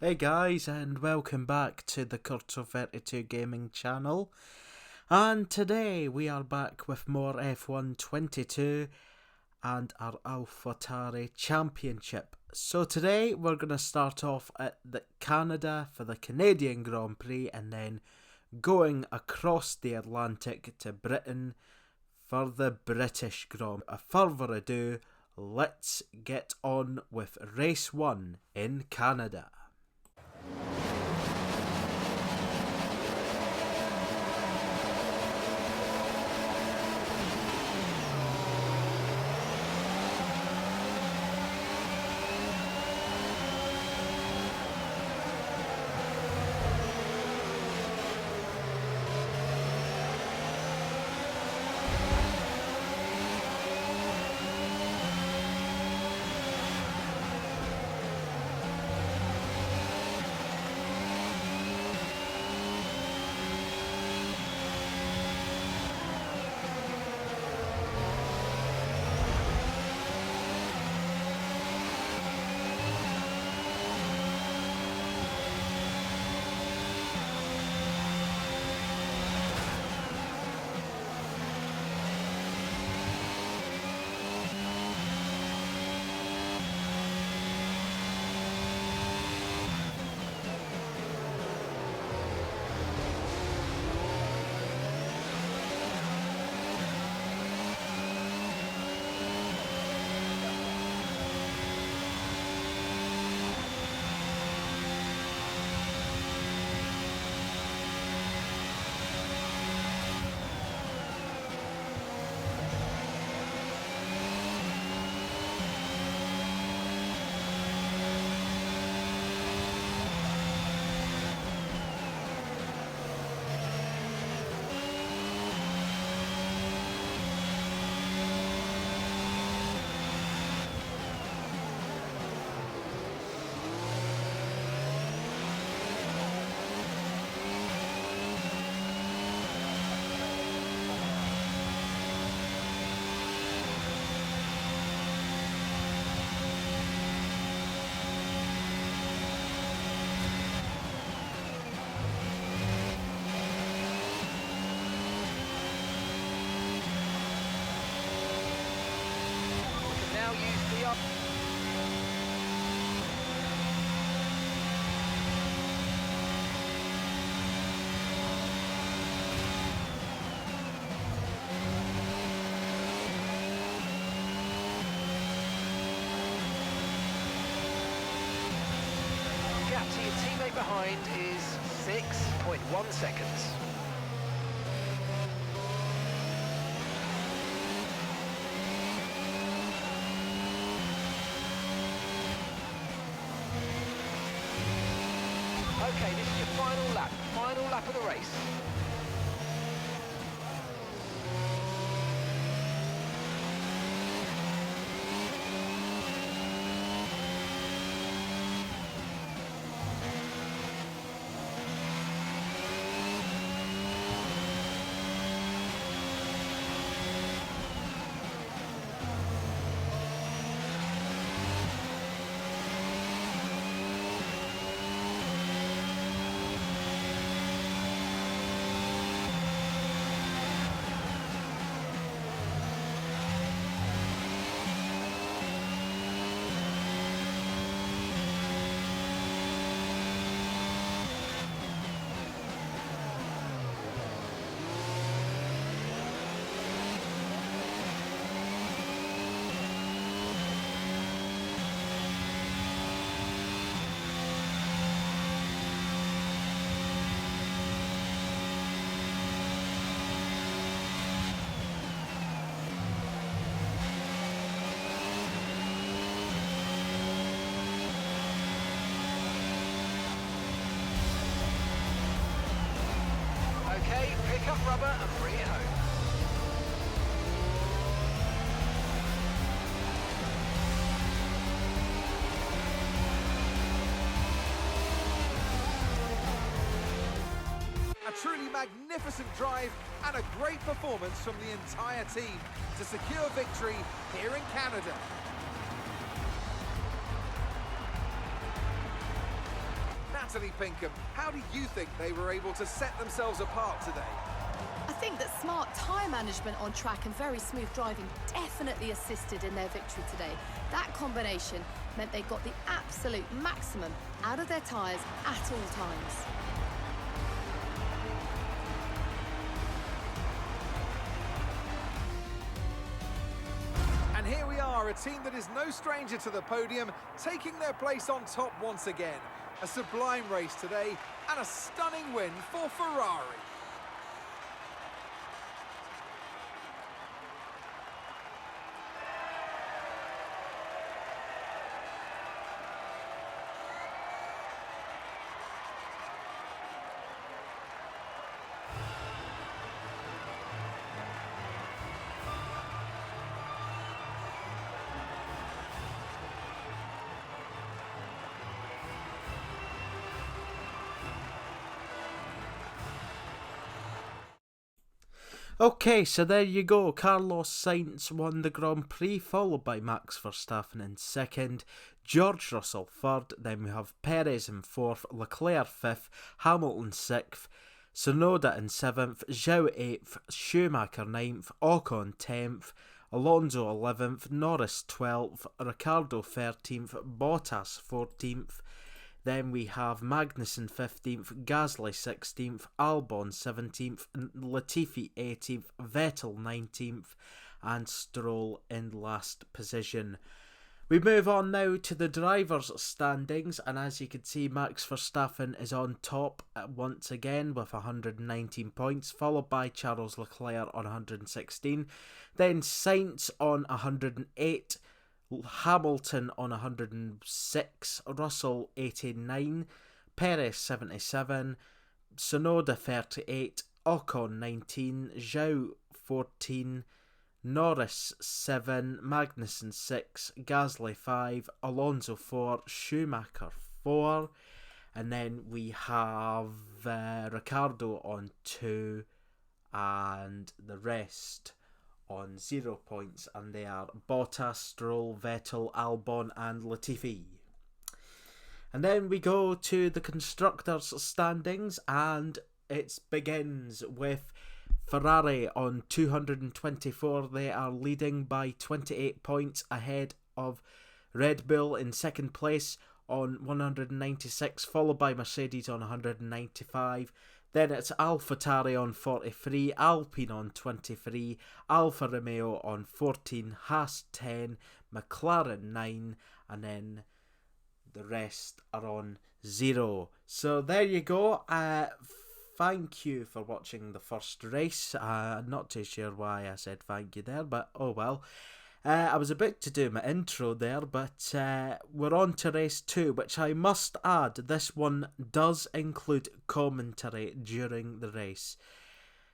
Hey guys, and welcome back to the Curto 32 gaming channel. And today we are back with more F1 22 and our Alpha Tauri Championship. So today we're going to start off at Canada for the Canadian Grand Prix and then going across the Atlantic to Britain for the British Grand Prix. Without further ado, let's get on with race 1 in Canada. To your teammate behind is 6.1 seconds. Okay, this is your final lap of the race. Okay, pick up rubber and bring it home. A truly magnificent drive and a great performance from the entire team to secure victory here in Canada. Natalie Pinkham, how do you think they were able to set themselves apart today? I think that smart tyre management on track and very smooth driving definitely assisted in their victory today. That combination meant they got the absolute maximum out of their tyres at all times. And here we are, a team that is no stranger to the podium, taking their place on top once again. A sublime race today and a stunning win for Ferrari. Okay, so there you go. Carlos Sainz won the Grand Prix, followed by Max Verstappen in second, George Russell third, then we have Perez in fourth, Leclerc fifth, Hamilton sixth, Tsunoda in seventh, Zhou eighth, Schumacher ninth, Ocon 10th, Alonso 11th, Norris 12th, Ricciardo 13th, Bottas 14th. Then we have Magnussen 15th, Gasly 16th, Albon 17th, Latifi 18th, Vettel 19th, and Stroll in last position. We move on now to the drivers' standings, and as you can see, Max Verstappen is on top once again with 119 points, followed by Charles Leclerc on 116, then Sainz on 108, Hamilton on 106, Russell 89, Perez 77, Tsunoda 38, Ocon 19, Zhou 14, Norris 7, Magnussen 6, Gasly 5, Alonso 4, Schumacher 4, and then we have Ricciardo on 2, and the rest on 0 points, and they are Bottas, Stroll, Vettel, Albon and Latifi. And then we go to the constructors' standings, and it begins with Ferrari on 224. They are leading by 28 points ahead of Red Bull in second place on 196, followed by Mercedes on 195. Then it's Alpha Tauri on 43, Alpine on 23, Alfa Romeo on 14, Haas 10, McLaren 9, and then the rest are on 0. So there you go. Thank you for watching the first race. Not too sure why I said thank you there, but oh well. I was about to do my intro there, but we're on to race 2, which I must add, this one does include commentary during the race.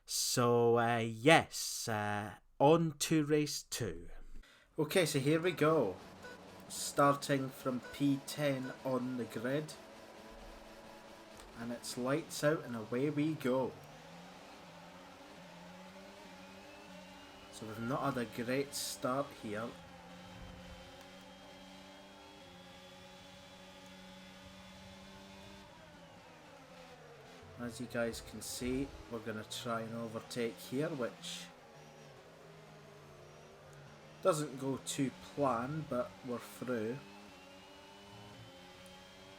So yes, on to race 2. Okay, so here we go. Starting from P10 on the grid. And it's lights out and away we go. So we've not had a great start here. As you guys can see, we're going to try and overtake here, which doesn't go to plan, but we're through.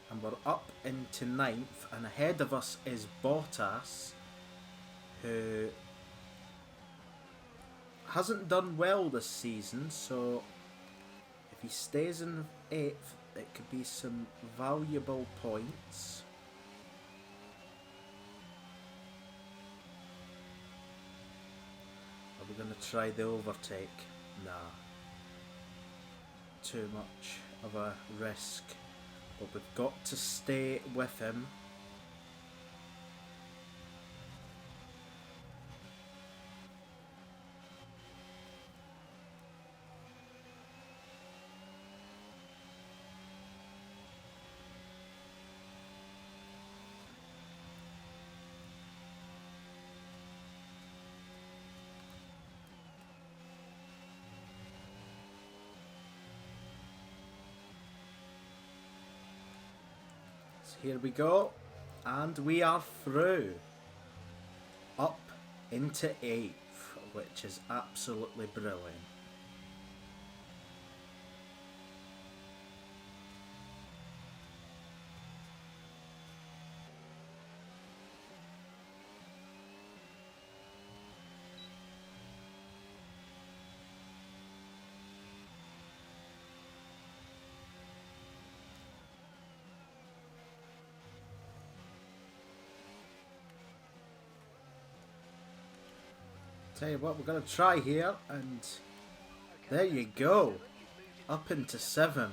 And we're up into 9th, and ahead of us is Bottas, who hasn't done well this season, so if he stays in 8th, it could be some valuable points. Are we going to try the overtake? Nah. Too much of a risk. But we've got to stay with him. here we go. And we are through. Up into 8th, which is absolutely brilliant. Tell you what, we're going to try here, and there you go, up into 7th.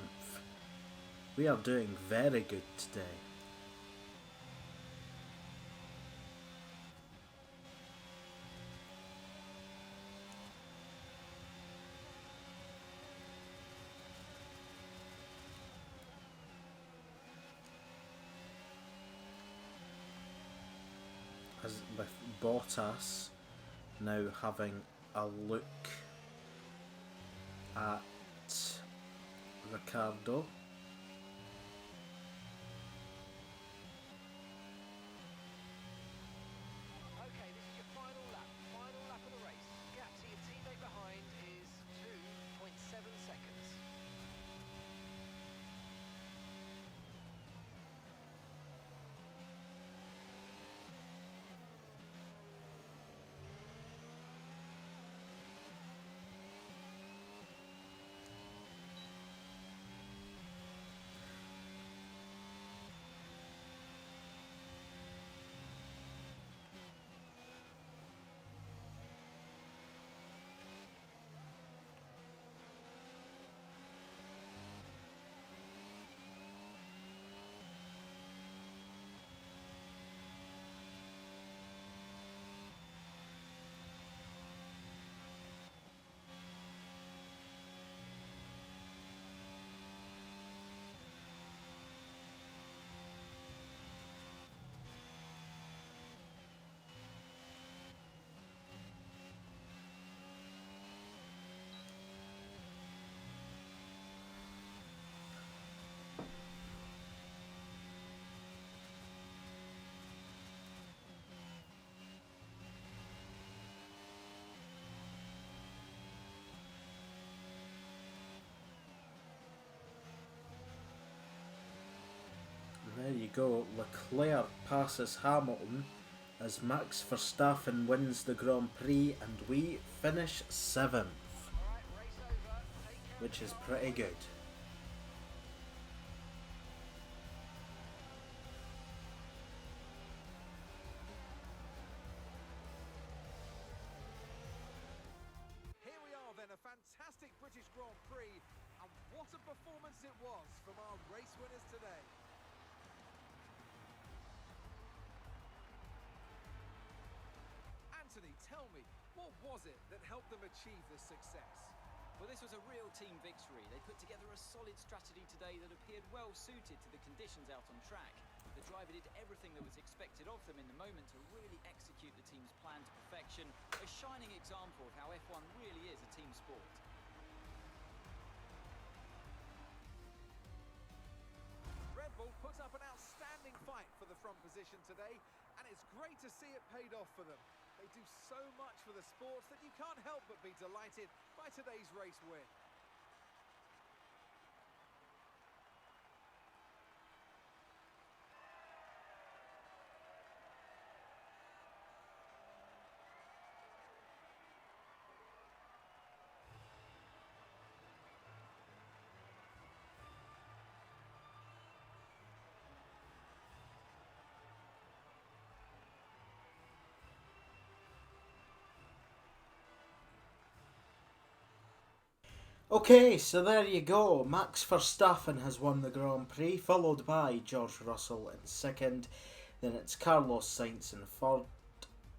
We are doing very good today. As with Bottas now having a look at Ricardo. Okay, this is your final lap of the race. Gap to your teammate behind is 2.7 seconds. There you go, Leclerc passes Hamilton as Max Verstappen wins the Grand Prix, and we finish 7th, which is pretty good. Here we are then, a fantastic British Grand Prix, and what a performance it was from our race winners today. Anthony, tell me, what was it that helped them achieve this success? Well, this was a real team victory. They put together a solid strategy today that appeared well suited to the conditions out on track. The driver did everything that was expected of them in the moment to really execute the team's plan to perfection. A shining example of how F1 really is a team sport. Red Bull put up an outstanding fight for the front position today, and it's great to see it paid off for them. They do so much for the sport that you can't help but be delighted by today's race win. Okay, so there you go. Max Verstappen has won the Grand Prix, followed by George Russell in 2nd. Then it's Carlos Sainz in 3rd,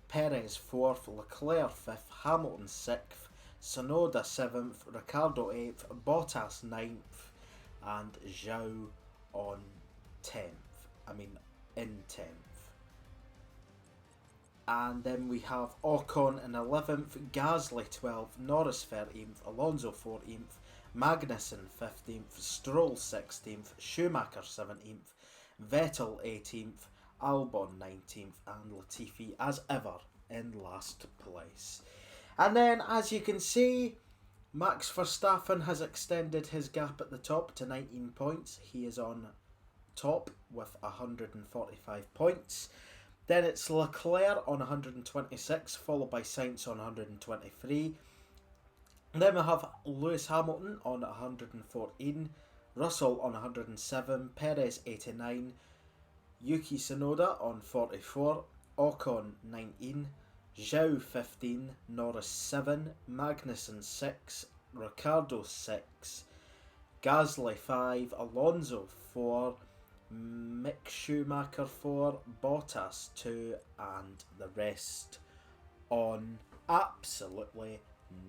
Perez 4th, Leclerc 5th, Hamilton 6th, Tsunoda 7th, Ricciardo 8th, Bottas 9th, and Zhou on 10th. In 10th. And then we have Ocon in 11th, Gasly 12th, Norris 13th, Alonso 14th, Magnussen 15th, Stroll 16th, Schumacher 17th, Vettel 18th, Albon 19th, and Latifi as ever in last place. And then, as you can see, Max Verstappen has extended his gap at the top to 19 points. He is on top with 145 points. Then it's Leclerc on 126, followed by Sainz on 123. Then we have Lewis Hamilton on 114, Russell on 107, Perez 89, Yuki Tsunoda on 44, Ocon 19, Zhou 15, Norris 7, Magnussen 6, Ricciardo 6, Gasly 5, Alonso 4, Mick Schumacher 4, Bottas 2, and the rest on absolutely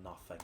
nothing.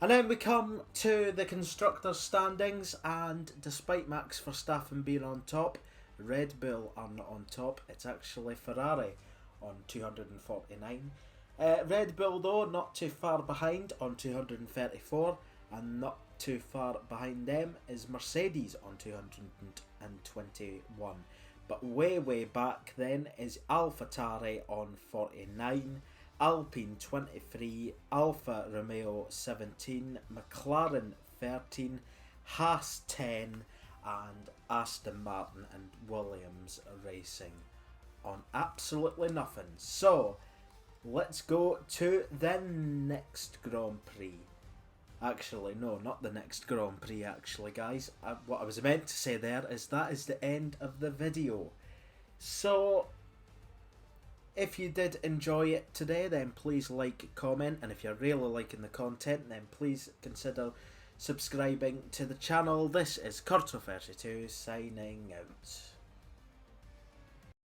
And then we come to the constructors' standings, and despite Max Verstappen being on top, Red Bull are not on top. It's actually Ferrari on 249. Red Bull, though, not too far behind on 234, and not too far behind them is Mercedes on 221. But way back then is Alpha Tauri on 49, Alpine 23, Alfa Romeo 17, McLaren 13, Haas 10, and Aston Martin and Williams Racing on absolutely nothing. So let's go to the next Grand Prix. Actually, no, not the next Grand Prix, actually, guys. What I was meant to say there is that is the end of the video. So if you did enjoy it today, then please like, comment, and if you're really liking the content, then please consider subscribing to the channel. This is Curto32 signing out.